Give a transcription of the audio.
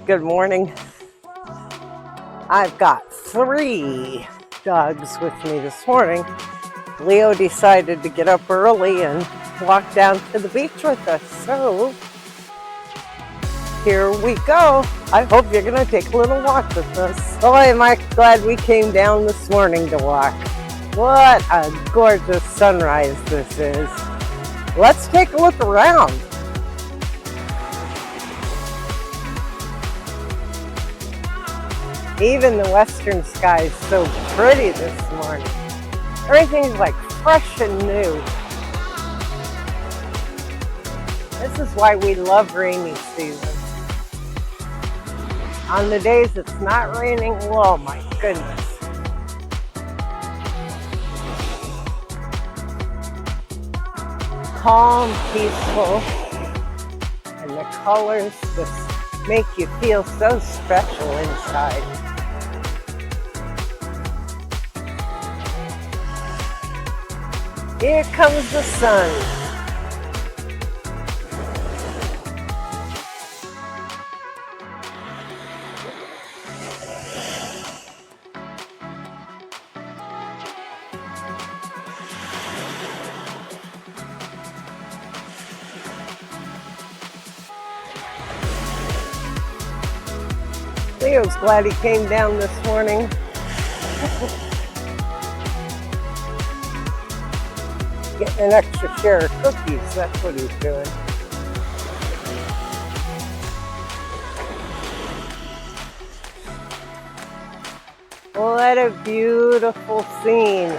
Good morning. I've got 3 dogs with me this morning. Leo decided to get up early and walk down to the beach with us. So here we go. I hope you're going to take a little walk with us. Boy, am I glad we came down this morning to walk. What a gorgeous sunrise this is. Let's take a look around. Even the western sky is so pretty this morning. Everything's like fresh and new. This is why we love rainy season. On the days it's not raining, oh my goodness. Calm, peaceful, and the colors just make you feel so special inside. Here comes the sun. Leo's glad he came down this morning. Getting an extra share of cookies, that's what he's doing. What a beautiful scene.